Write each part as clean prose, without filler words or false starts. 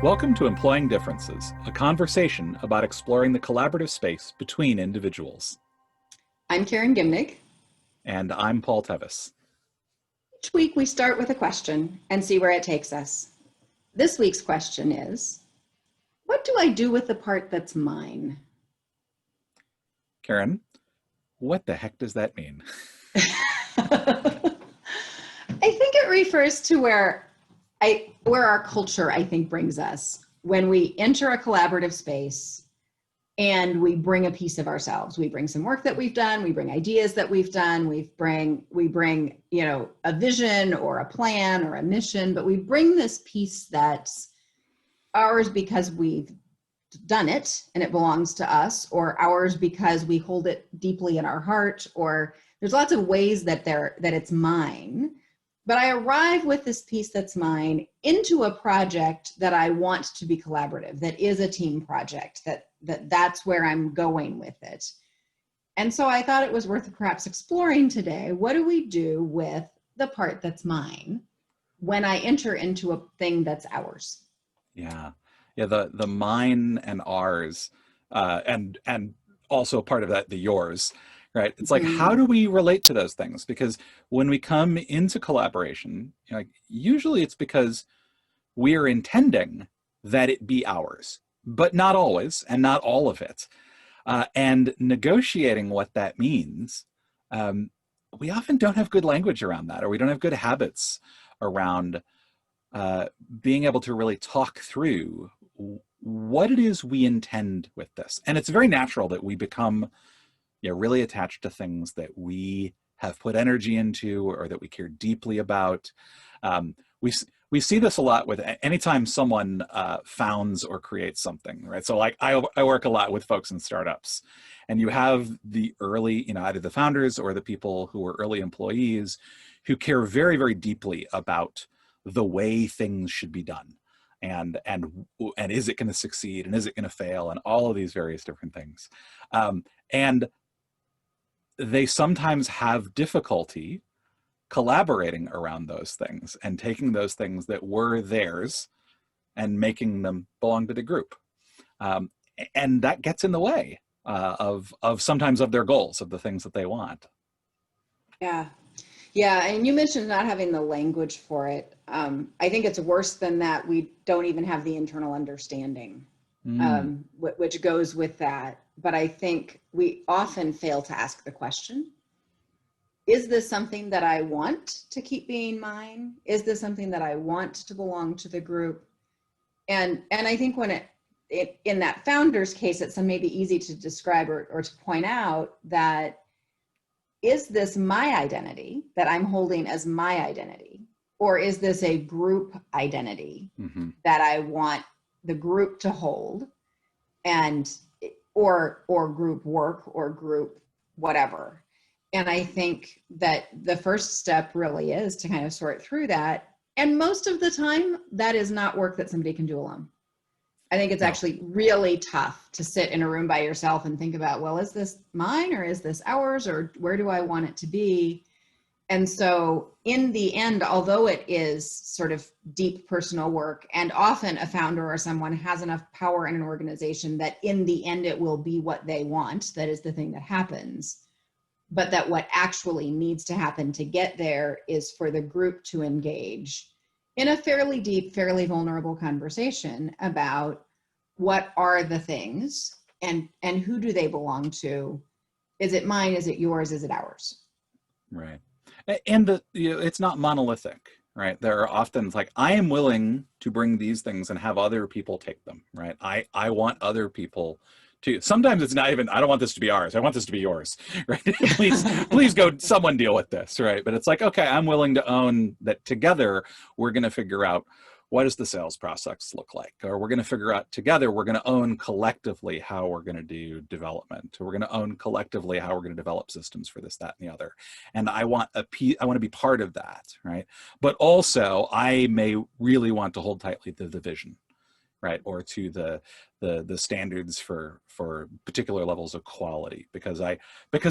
Welcome to Employing Differences, a conversation about exploring the collaborative space between individuals. I'm Karen Gimnick. And I'm Paul Tevis. Each week we start with a question and see where it takes us. This week's question is, what do I do with the part that's mine? Karen, what the heck does that mean? I think it refers to where our culture, I think, brings us. When we enter a collaborative space and we bring a piece of ourselves, we bring some work that we've done, we bring ideas that we've done, we bring, a vision or a plan or a mission, but we bring this piece that's ours because we've done it and it belongs to us, or ours because we hold it deeply in our heart, or there's lots of ways that it's mine. But I arrive with this piece that's mine into a project that I want to be collaborative, that is a team project, that's where I'm going with it. And so I thought it was worth perhaps exploring today. What do we do with the part that's mine when I enter into a thing that's ours? Yeah, the mine and ours, and also part of that, the yours. Right. It's like, how do we relate to those things? Because when we come into collaboration, usually it's because we are intending that it be ours, but not always, and not all of it. And negotiating what that means, we often don't have good language around that, or we don't have good habits around being able to really talk through what it is we intend with this. And it's very natural that we become really attached to things that we have put energy into or that we care deeply about. We see this a lot with anytime someone founds or creates something, right? So like I work a lot with folks in startups, and you have the early, either the founders or the people who are early employees who care very, very deeply about the way things should be done. And is it going to succeed, and is it going to fail, and all of these various different things. And they sometimes have difficulty collaborating around those things and taking those things that were theirs and making them belong to the group. And that gets in the way of sometimes of their goals, of the things that they want. Yeah. And you mentioned not having the language for it. I think it's worse than that. We don't even have the internal understanding, which goes with that. But I think we often fail to ask the question, is this something that I want to keep being mine? Is this something that I want to belong to the group? And I think when it in that founder's case, it's maybe easy to describe or to point out that, is this my identity that I'm holding as my identity? Or is this a group identity that I want the group to hold, and or group work or group whatever? And I think that the first step really is to kind of sort through that. And most of the time, that is not work that somebody can do alone. I think it's actually really tough to sit in a room by yourself and think about, well, is this mine or is this ours, or where do I want it to be? And so in the end, although it is sort of deep personal work, and often a founder or someone has enough power in an organization that in the end it will be what they want, that is the thing that happens, but that what actually needs to happen to get there is for the group to engage in a fairly deep, fairly vulnerable conversation about what are the things and who do they belong to? Is it mine? Is it yours? Is it ours? Right. And it's not monolithic, right? There are often like, I am willing to bring these things and have other people take them, right? I want other people to. Sometimes it's not even, I don't want this to be ours. I want this to be yours, right? please go, someone deal with this, right? But it's like, okay, I'm willing to own that together we're going to figure out, what does the sales process look like? Or we're going to figure out together, we're going to own collectively how we're going to do development. Or we're going to own collectively how we're going to develop systems for this, that, and the other. And I want to be part of that, right? But also, I may really want to hold tightly to the vision, right? Or to the standards for particular levels of quality, because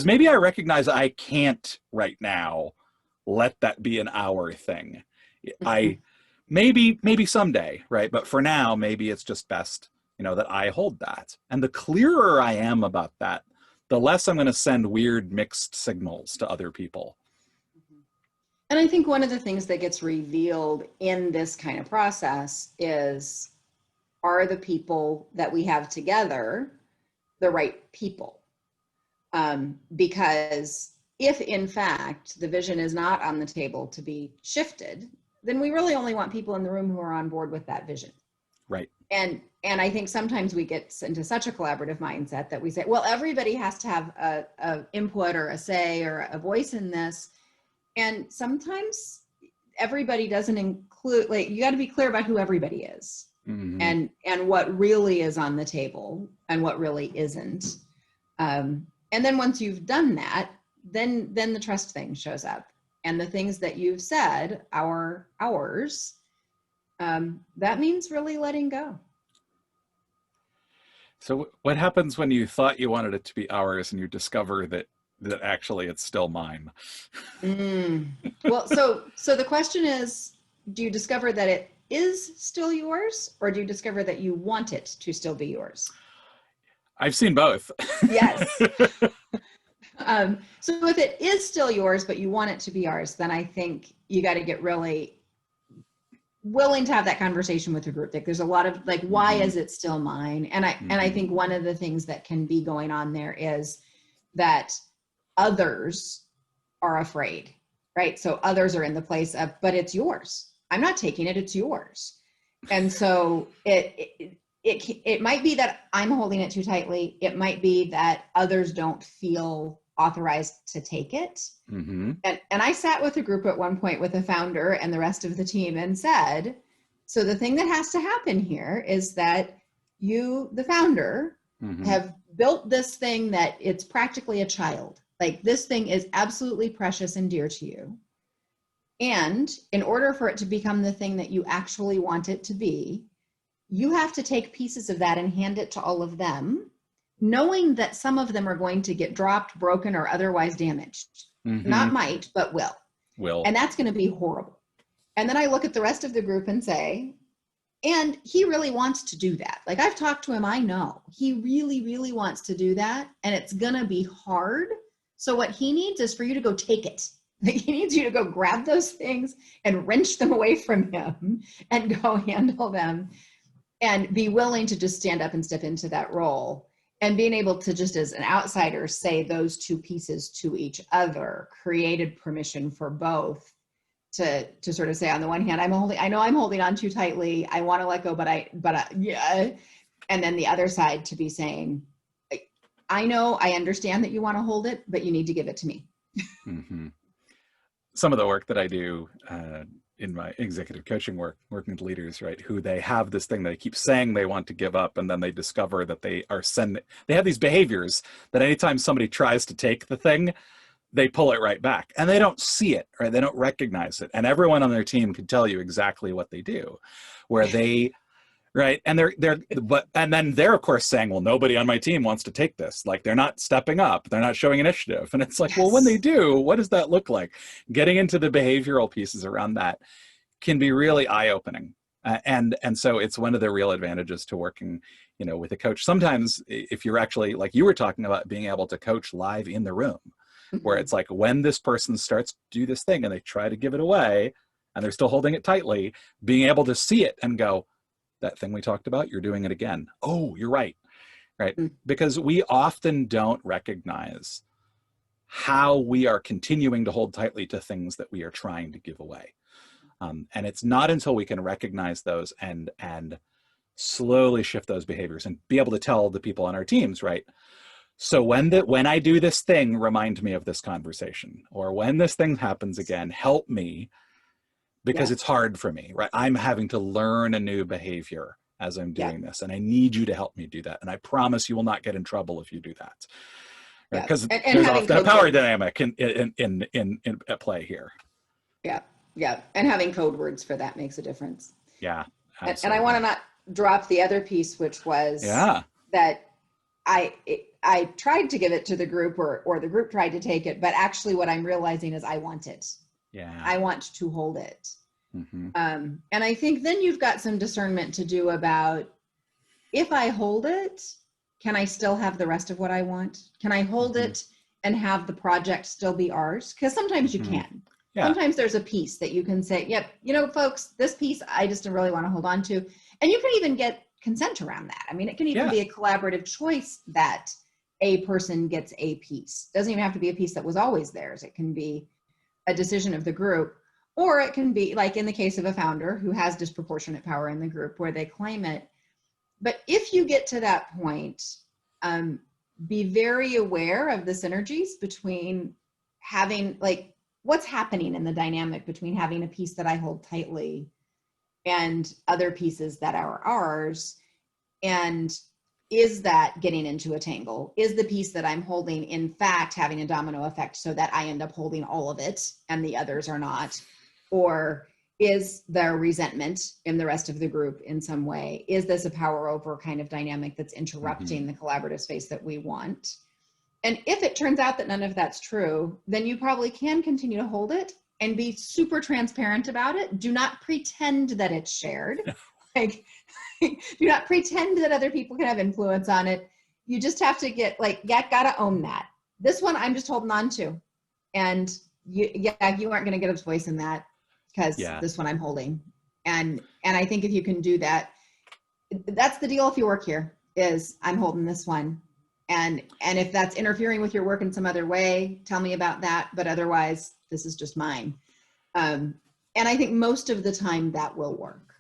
maybe I recognize I can't right now let that be an hour thing. maybe someday, right? But for now, maybe it's just best, that I hold that. And the clearer I am about that, the less I'm going to send weird mixed signals to other people. And I think one of the things that gets revealed in this kind of process is, are the people that we have together the right people? Because if in fact the vision is not on the table to be shifted, then we really only want people in the room who are on board with that vision. Right. And I think sometimes we get into such a collaborative mindset that we say, well, everybody has to have a input or a say or a voice in this. And sometimes everybody doesn't include, like, you got to be clear about who everybody is. Mm-hmm. and what really is on the table and what really isn't. And then once you've done that, then the trust thing shows up, and the things that you've said are ours. That means really letting go. So what happens when you thought you wanted it to be ours and you discover that actually it's still mine? Well, so the question is, do you discover that it is still yours, or do you discover that you want it to still be yours? I've seen both. Yes. So if it is still yours, but you want it to be ours, then I think you got to get really willing to have that conversation with the group. Like, there's a lot of like, why is it still mine? And I think one of the things that can be going on there is that others are afraid, right? So others are in the place of, but it's yours. I'm not taking it, it's yours. And so it might be that I'm holding it too tightly. It might be that others don't feel authorized to take it. Mm-hmm. And I sat with a group at one point with a founder and the rest of the team and said, so the thing that has to happen here is that you, the founder, mm-hmm. have built this thing that it's practically a child. Like, this thing is absolutely precious and dear to you. And in order for it to become the thing that you actually want it to be, you have to take pieces of that and hand it to all of them, knowing that some of them are going to get dropped, broken, or otherwise damaged. Mm-hmm. Not might, but will. Will. And that's going to be horrible. And then I look at the rest of the group and say, and he really wants to do that. Like, I've talked to him, I know. He really, really wants to do that. And it's going to be hard. So what he needs is for you to go take it. Like, he needs you to go grab those things and wrench them away from him and go handle them, and be willing to just stand up and step into that role. And being able to, just as an outsider, say those two pieces to each other created permission for both to sort of say, on the one hand, I know I'm holding on too tightly. I want to let go, but yeah. And then the other side to be saying, I know, I understand that you want to hold it, but you need to give it to me. Mm-hmm. Some of the work that I do in my executive coaching work, working with leaders, right, who they have this thing they keep saying they want to give up, and then they discover that they have these behaviors that anytime somebody tries to take the thing, they pull it right back, and they don't see it, right? They don't recognize it. And everyone on their team can tell you exactly what they do, where they, right. And then they're of course saying, well, nobody on my team wants to take this. Like, they're not stepping up. They're not showing initiative. And it's like, yes. Well, when they do, what does that look like? Getting into the behavioral pieces around that can be really eye-opening. And so it's one of the real advantages to working, with a coach. Sometimes if you're actually, like you were talking about, being able to coach live in the room, mm-hmm. where it's like, when this person starts to do this thing and they try to give it away and they're still holding it tightly, being able to see it and go, that thing we talked about, you're doing it again. Oh, you're right. Right. Mm-hmm. Because we often don't recognize how we are continuing to hold tightly to things that we are trying to give away. And it's not until we can recognize those and slowly shift those behaviors and be able to tell the people on our teams, right? So when I do this thing, remind me of this conversation, or when this thing happens again, help me, because it's hard for me, right? I'm having to learn a new behavior as I'm doing this, and I need you to help me do that. And I promise you will not get in trouble if you do that, right? Because there's often a power dynamic in at play here. Yeah, and having code words for that makes a difference. Yeah, and I want to not drop the other piece, which was that I tried to give it to the group, or the group tried to take it, but actually what I'm realizing is I want it. Yeah. I want to hold it. Mm-hmm. And I think then you've got some discernment to do about, if I hold it, can I still have the rest of what I want? Can I hold Mm-hmm. it and have the project still be ours? Because sometimes you Mm-hmm. can. Yeah. Sometimes there's a piece that you can say, yep, folks, this piece I just really want to hold on to. And you can even get consent around that. I mean, it can even Yeah. be a collaborative choice that a person gets a piece. It doesn't even have to be a piece that was always theirs. It can be a decision of the group, or it can be like in the case of a founder who has disproportionate power in the group where they claim it. But if you get to that point, be very aware of the synergies between having, like, what's happening in the dynamic between having a piece that I hold tightly and other pieces that are ours. And is that getting into a tangle? Is the piece that I'm holding, in fact, having a domino effect so that I end up holding all of it and the others are not? Or is there resentment in the rest of the group in some way? Is this a power over kind of dynamic that's interrupting the collaborative space that we want? And if it turns out that none of that's true, then you probably can continue to hold it and be super transparent about it. Do not pretend that it's shared. Like, do not pretend that other people can have influence on it. You just have to gotta own that. This one I'm just holding on to. And you aren't gonna get a voice in that, because this one I'm holding. And I think if you can do that, that's the deal if you work here, is I'm holding this one. And if that's interfering with your work in some other way, tell me about that. But otherwise, this is just mine. And I think most of the time that will work.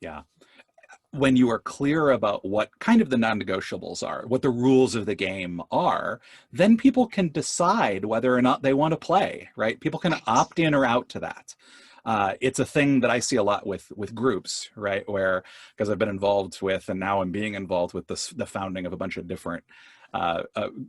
Yeah. When you are clear about what kind of the non-negotiables are, what the rules of the game are, then people can decide whether or not they want to play, right? People can opt in or out to that. It's a thing that I see a lot with groups, right? Where, because I've been involved with, and now I'm being involved with the founding of a bunch of different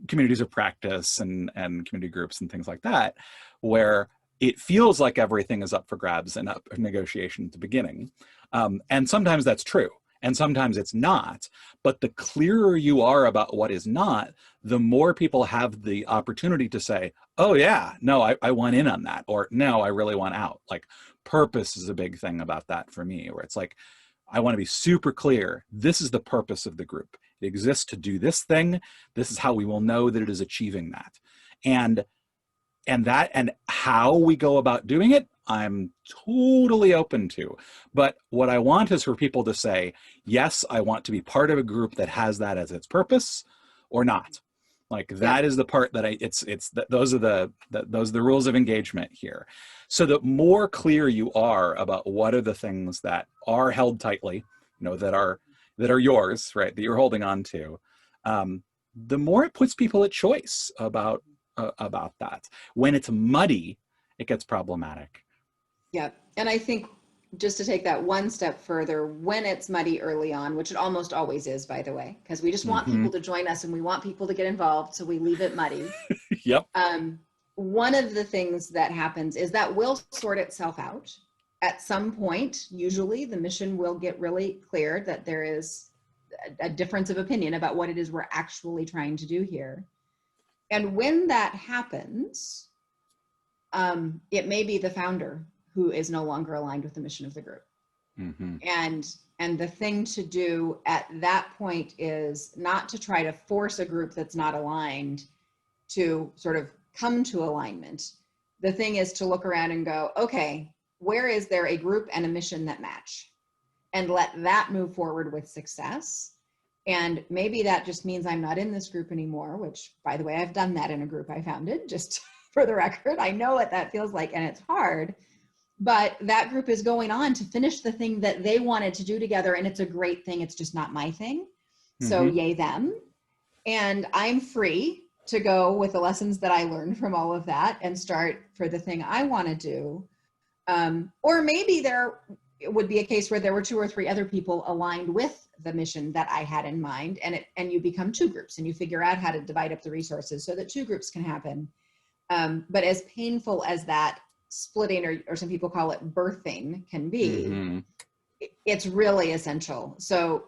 communities of practice and community groups and things like that, where it feels like everything is up for grabs and up for negotiation at the beginning. And sometimes that's true. And sometimes it's not. But the clearer you are about what is not, the more people have the opportunity to say, oh yeah, no, I want in on that. Or no, I really want out. Like, purpose is a big thing about that for me, where it's like, I want to be super clear. This is the purpose of the group. It exists to do this thing. This is how we will know that it is achieving that. And how we go about doing it, I'm totally open to. But what I want is for people to say, yes, I want to be part of a group that has that as its purpose, or not. Like, that is the part that those are the rules of engagement here. So the more clear you are about what are the things that are held tightly, that are yours, right, that you're holding on to, the more it puts people at choice about that. When it's muddy, it gets problematic. Yeah. And I think, just to take that one step further, when it's muddy early on, which it almost always is, by the way, because we just want people to join us and we want people to get involved, so we leave it muddy. Yep. One of the things that happens is that will sort itself out. At some point, usually the mission will get really clear that there is a difference of opinion about what it is we're actually trying to do here. And when that happens, it may be the founder who is no longer aligned with the mission of the group. And the thing to do at that point is not to try to force a group that's not aligned to sort of come to alignment. The thing is to look around and go, okay, where is there a group and a mission that match? And let that move forward with success. And maybe that just means I'm not in this group anymore, which, by the way, I've done that in a group I founded, just for the record. I know what that feels like, and it's hard. But that group is going on to finish the thing that they wanted to do together, and it's a great thing. It's just not my thing. So yay them. And I'm free to go with the lessons that I learned from all of that and start for the thing I want to do. Or maybe there would be a case where there were 2 or 3 other people aligned with the mission that I had in mind, and you become 2 groups and you figure out how to divide up the resources so that 2 groups can happen. But as painful as that splitting, or some people call it birthing, can be, it's really essential. So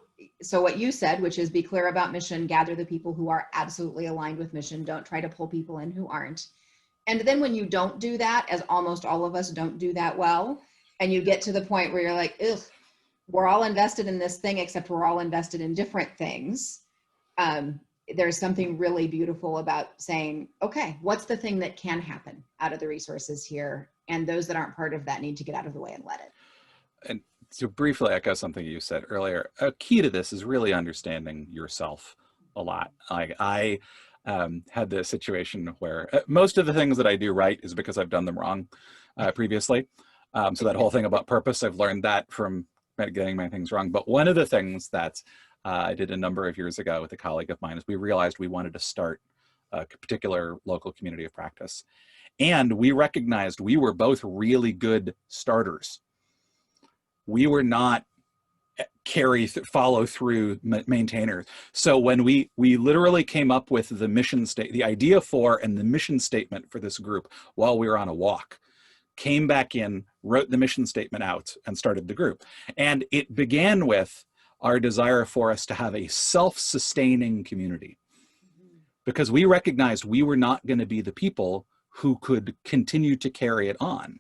what you said, which is be clear about mission, gather the people who are absolutely aligned with mission, don't try to pull people in who aren't. And then when you don't do that, as almost all of us don't do that well, and you get to the point where you're like, ugh, we're all invested in this thing, except we're all invested in different things. There's something really beautiful about saying, okay, what's the thing that can happen out of the resources here? And those that aren't part of that need to get out of the way and let it. And to briefly echo something you said earlier, a key to this is really understanding yourself a lot. Like I had this situation where most of the things that I do right is because I've done them wrong previously. So that whole thing about purpose, I've learned that from getting my things wrong. But one of the things that I did a number of years ago with a colleague of mine is we realized we wanted to start a particular local community of practice. And we recognized we were both really good starters. We were not follow through maintainers. So when we literally came up with the mission state, the idea for and the mission statement for this group while we were on a walk, came back in, wrote the mission statement out, and started the group. And it began with our desire for us to have a self-sustaining community, because we recognized we were not going to be the people who could continue to carry it on.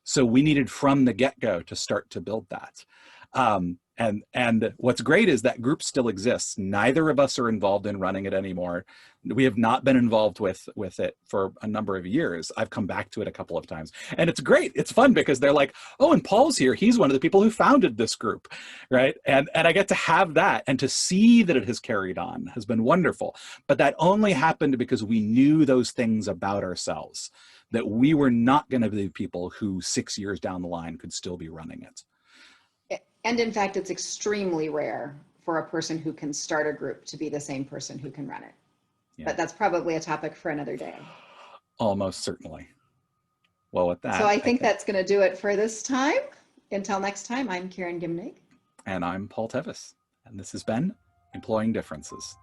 So we needed from the get-go to start to build that. And what's great is that group still exists. Neither of us are involved in running it anymore. We have not been involved with it for a number of years. I've come back to it a couple of times. And it's great. It's fun because they're like, oh, and Paul's here. He's one of the people who founded this group, right? And I get to have that, and to see that it has carried on has been wonderful. But that only happened because we knew those things about ourselves, that we were not going to be people who 6 years down the line could still be running it. And in fact, it's extremely rare for a person who can start a group to be the same person who can run it. Yeah. But that's probably a topic for another day. Almost certainly. Well, with that. So I think that's going to do it for this time. Until next time, I'm Karen Gimnig. And I'm Paul Tevis. And this has been Employing Differences.